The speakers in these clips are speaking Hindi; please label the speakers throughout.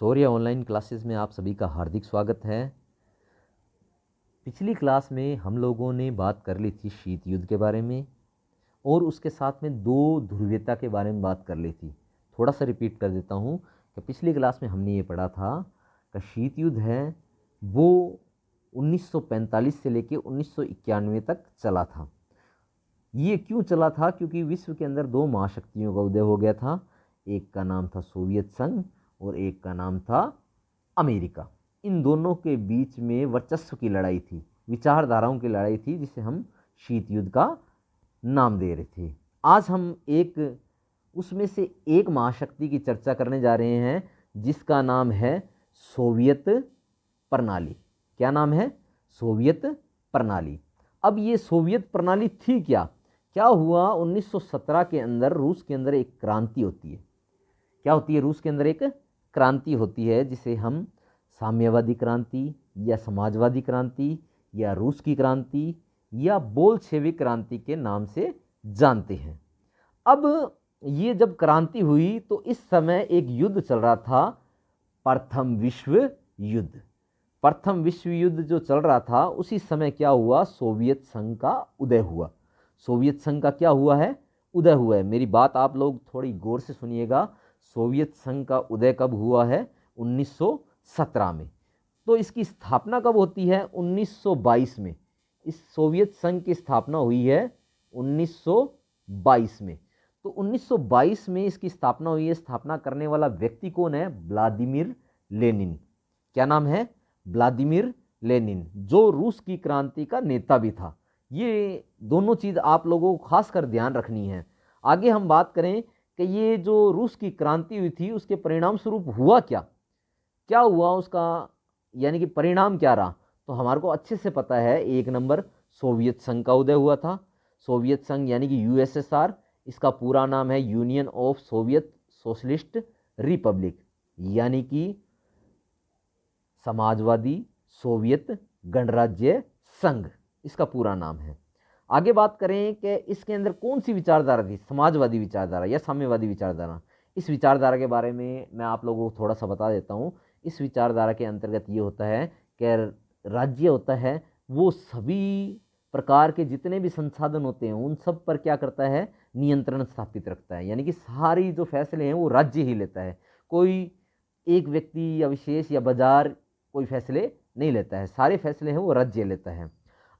Speaker 1: शौर्य ऑनलाइन क्लासेस में आप सभी का हार्दिक स्वागत है। पिछली क्लास में हम लोगों ने बात कर ली थी शीत युद्ध के बारे में और उसके साथ में दो ध्रुवीयता के बारे में बात कर ली थी। थोड़ा सा रिपीट कर देता हूँ कि पिछली क्लास में हमने ये पढ़ा था कि शीत युद्ध है वो 1945 से लेकर 1991 तक चला था। ये क्यों चला था? क्योंकि विश्व के अंदर दो महाशक्तियों का उदय हो गया था। एक का नाम था सोवियत संघ और एक का नाम था अमेरिका। इन दोनों के बीच में वर्चस्व की लड़ाई थी, विचारधाराओं की लड़ाई थी, जिसे हम शीत युद्ध का नाम दे रहे थे। आज हम उसमें से एक महाशक्ति की चर्चा करने जा रहे हैं जिसका नाम है सोवियत प्रणाली। क्या नाम है? सोवियत प्रणाली। अब ये सोवियत प्रणाली थी क्या? क्या हुआ 1917 के अंदर रूस के अंदर एक क्रांति होती है। क्या होती है? रूस के अंदर एक क्रांति होती है जिसे हम साम्यवादी क्रांति या समाजवादी क्रांति या रूस की क्रांति या बोल्शेविक क्रांति के नाम से जानते हैं। अब ये जब क्रांति हुई तो इस समय एक युद्ध चल रहा था, प्रथम विश्व युद्ध। प्रथम विश्व युद्ध जो चल रहा था उसी समय क्या हुआ? सोवियत संघ का उदय हुआ। सोवियत संघ का क्या हुआ है? उदय हुआ है। मेरी बात आप लोग थोड़ी गौर से सुनिएगा। सोवियत संघ का उदय कब हुआ है? 1917 में। तो इसकी स्थापना कब होती है? 1922 में। इस सोवियत संघ की स्थापना हुई है 1922 में। तो 1922 में इसकी स्थापना हुई है। स्थापना करने वाला व्यक्ति कौन है? Vladimir Lenin. क्या नाम है? व्लादिमीर लेनिन, जो रूस की क्रांति का नेता भी था। ये दोनों चीज़ आप लोगों को खासकर ध्यान रखनी है। आगे हम बात करें कि ये जो रूस की क्रांति हुई थी उसके परिणाम स्वरूप हुआ क्या? क्या हुआ उसका, यानी कि परिणाम क्या रहा? तो हमारे को अच्छे से पता है। एक नंबर, सोवियत संघ का उदय हुआ था। सोवियत संघ यानी कि यूएसएसआर, इसका पूरा नाम है union of Soviet socialist Republic, यानी कि समाजवादी सोवियत गणराज्य संघ, इसका पूरा नाम है। आगे बात करें कि इसके अंदर कौन सी विचारधारा थी, समाजवादी विचारधारा या साम्यवादी विचारधारा। इस विचारधारा के बारे में मैं आप लोगों को थोड़ा सा बता देता हूँ। इस विचारधारा के अंतर्गत ये होता है कि राज्य होता है वो सभी प्रकार के जितने भी संसाधन होते हैं उन सब पर क्या करता है? नियंत्रण स्थापित रखता है। यानी कि सारी जो फैसले हैं वो राज्य ही लेता है। कोई एक व्यक्ति या विशेष या बाजार कोई फैसले नहीं लेता है, सारे फैसले हैं वो राज्य लेता है।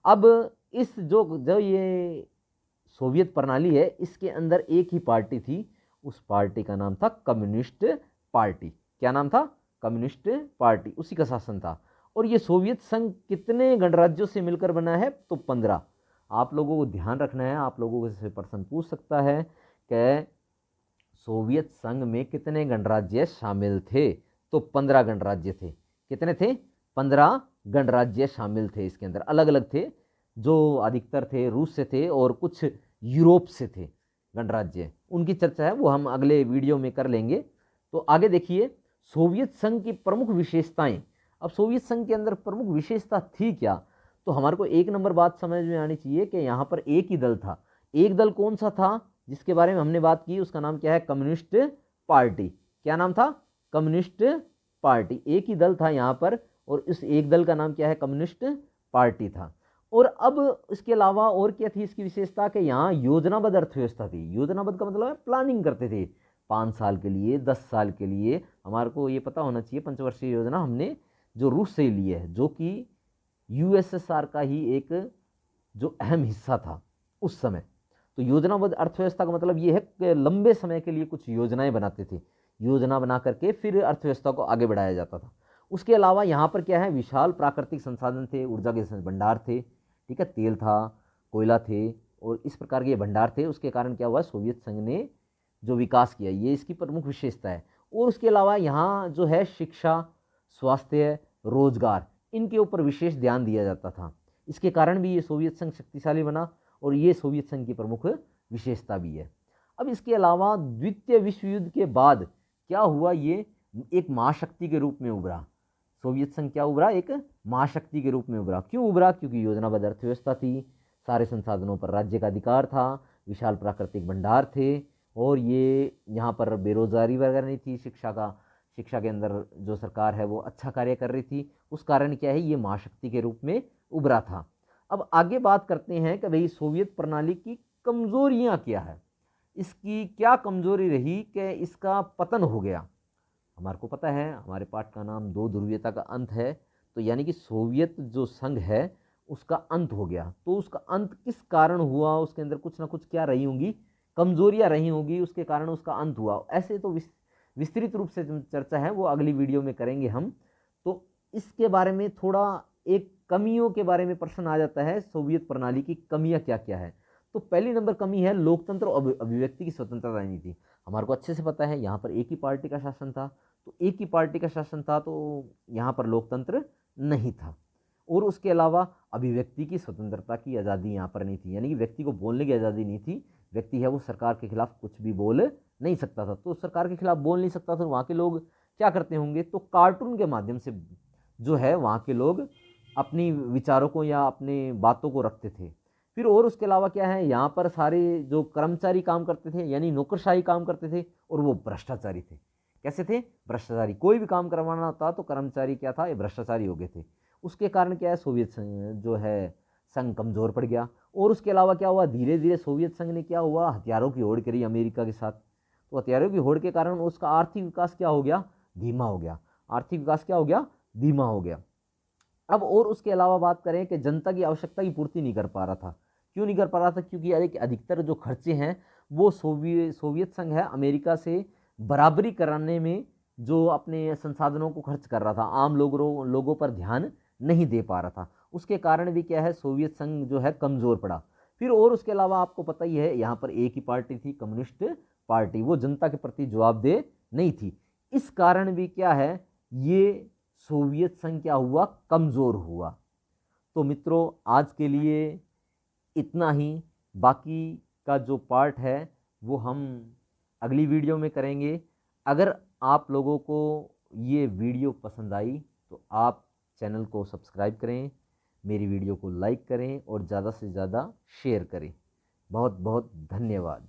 Speaker 1: अब इस जो ये सोवियत प्रणाली है इसके अंदर एक ही पार्टी थी, उस पार्टी का नाम था कम्युनिस्ट पार्टी। क्या नाम था? Communist party. उसी का शासन था। और ये सोवियत संघ कितने गणराज्यों से मिलकर बना है? तो 15। आप लोगों को ध्यान रखना है, आप लोगों से प्रश्न पूछ सकता है कि सोवियत संघ में कितने गणराज्य शामिल थे? तो 15 गणराज्य थे। कितने थे? 15 गणराज्य शामिल थे। इसके अंदर अलग अलग थे, जो अधिकतर थे रूस से थे और कुछ यूरोप से थे गणराज्य। उनकी चर्चा है वो हम अगले वीडियो में कर लेंगे। तो आगे देखिए सोवियत संघ की प्रमुख विशेषताएं। अब सोवियत संघ के अंदर प्रमुख विशेषता थी क्या? तो हमारे को एक नंबर बात समझ में आनी चाहिए कि यहाँ पर एक ही दल था। एक दल कौन सा था जिसके बारे में हमने बात की? उसका नाम क्या है? Communist party. क्या नाम था? Communist party. एक ही दल था यहाँ पर और इस एक दल का नाम क्या है? कम्युनिस्ट पार्टी था। और अब इसके अलावा और क्या थी इसकी विशेषता? कि यहाँ योजनाबद्ध अर्थव्यवस्था थी। योजनाबद्ध का मतलब है प्लानिंग करते थे 5 साल के लिए, 10 साल के लिए। हमारे को ये पता होना चाहिए पंचवर्षीय योजना हमने जो रूस से ली है, जो कि यूएसएसआर का ही एक जो अहम हिस्सा था उस समय। तो योजनाबद्ध अर्थव्यवस्था का मतलब ये है कि लंबे समय के लिए कुछ योजनाएं बनाते थे। योजना बना करके फिर अर्थव्यवस्था को आगे बढ़ाया जाता था। उसके अलावा यहाँ पर क्या है? विशाल प्राकृतिक संसाधन थे, ऊर्जा के भंडार थे। ठीक है, तेल था, कोयला थे और इस प्रकार के ये भंडार थे। उसके कारण क्या हुआ? सोवियत संघ ने जो विकास किया, ये इसकी प्रमुख विशेषता है। और उसके अलावा यहाँ जो है शिक्षा, स्वास्थ्य, रोजगार, इनके ऊपर विशेष ध्यान दिया जाता था। इसके कारण भी ये सोवियत संघ शक्तिशाली बना और ये सोवियत संघ की प्रमुख विशेषता भी है। अब इसके अलावा द्वितीय विश्व युद्ध के बाद क्या हुआ? ये एक महाशक्ति के रूप में उभरा। सोवियत संघ क्या उभरा? एक महाशक्ति के रूप में उभरा। क्यों उभरा? क्योंकि योजनाबद्ध अर्थव्यवस्था थी, सारे संसाधनों पर राज्य का अधिकार था, विशाल प्राकृतिक भंडार थे और ये यहाँ पर बेरोजगारी वगैरह नहीं थी, शिक्षा के अंदर जो सरकार है वो अच्छा कार्य कर रही थी, उस कारण क्या है ये महाशक्ति के रूप में उभरा था। अब आगे बात करते हैं कि भाई सोवियत प्रणाली की कमजोरियां क्या है, इसकी क्या कमजोरी रही कि इसका पतन हो गया। हमारे को पता है, हमारे पाठ का नाम दो ध्रुवीयता का अंत है, तो यानी कि सोवियत जो संघ है उसका अंत हो गया। तो उसका अंत किस कारण हुआ, उसके अंदर कुछ ना कुछ क्या रही होंगी, कमजोरियां रही होंगी, उसके कारण उसका अंत हुआ। ऐसे तो विस्तृत रूप से चर्चा है, वो अगली वीडियो में करेंगे हम। तो इसके बारे में थोड़ा एक कमियों के बारे में प्रश्न आ जाता है, सोवियत प्रणाली की कमियां क्या क्या है। तो पहली नंबर कमी है लोकतंत्र और अभिव्यक्ति की स्वतंत्रता नहीं थी। हमारे को अच्छे से पता है यहाँ पर एक ही पार्टी का शासन था, तो एक ही पार्टी का शासन था तो यहाँ पर लोकतंत्र नहीं था। और उसके अलावा अभिव्यक्ति की स्वतंत्रता की आज़ादी यहाँ पर नहीं थी, यानी कि व्यक्ति को बोलने की आज़ादी नहीं थी। व्यक्ति है वो सरकार के खिलाफ कुछ भी बोल नहीं सकता था, तो सरकार के खिलाफ बोल नहीं सकता था, वहाँ के लोग क्या करते होंगे, तो कार्टून के माध्यम से जो है वहाँ के लोग अपनी विचारों को या अपनी बातों को रखते थे। फिर और उसके अलावा क्या है, यहाँ पर सारे जो कर्मचारी काम करते थे यानी नौकरशाही काम करते थे, और वो भ्रष्टाचारी थे। कैसे थे, भ्रष्टाचारी। कोई भी काम करवाना होता तो कर्मचारी क्या था, ये भ्रष्टाचारी हो गए थे। उसके कारण क्या है, सोवियत संघ जो है संघ कमजोर पड़ गया। और उसके अलावा क्या हुआ, धीरे धीरे सोवियत संघ ने क्या हुआ, हथियारों की होड़ करी अमेरिका के साथ। तो हथियारों की होड़ के कारण उसका आर्थिक विकास क्या हो गया, धीमा हो गया। आर्थिक विकास क्या हो गया, धीमा हो गया। अब और उसके अलावा बात करें कि जनता की आवश्यकता की पूर्ति नहीं कर पा रहा था। क्यों नहीं कर पा रहा था, क्योंकि अधिकतर जो खर्चे हैं वो सोवियत संघ है अमेरिका से बराबरी कराने में जो अपने संसाधनों को खर्च कर रहा था, आम लोगों पर ध्यान नहीं दे पा रहा था। उसके कारण भी क्या है, सोवियत संघ जो है कमज़ोर पड़ा। फिर और उसके अलावा आपको पता ही है, यहाँ पर एक ही पार्टी थी, कम्युनिस्ट पार्टी, वो जनता के प्रति जवाबदेह नहीं थी। इस कारण भी क्या है, ये सोवियत संघ क्या हुआ, कमज़ोर हुआ। तो मित्रों आज के लिए इतना ही। बाकी का जो पार्ट है वो हम अगली वीडियो में करेंगे। अगर आप लोगों को ये वीडियो पसंद आई तो आप चैनल को सब्सक्राइब करें, मेरी वीडियो को लाइक करें और ज़्यादा से ज़्यादा शेयर करें। बहुत बहुत धन्यवाद।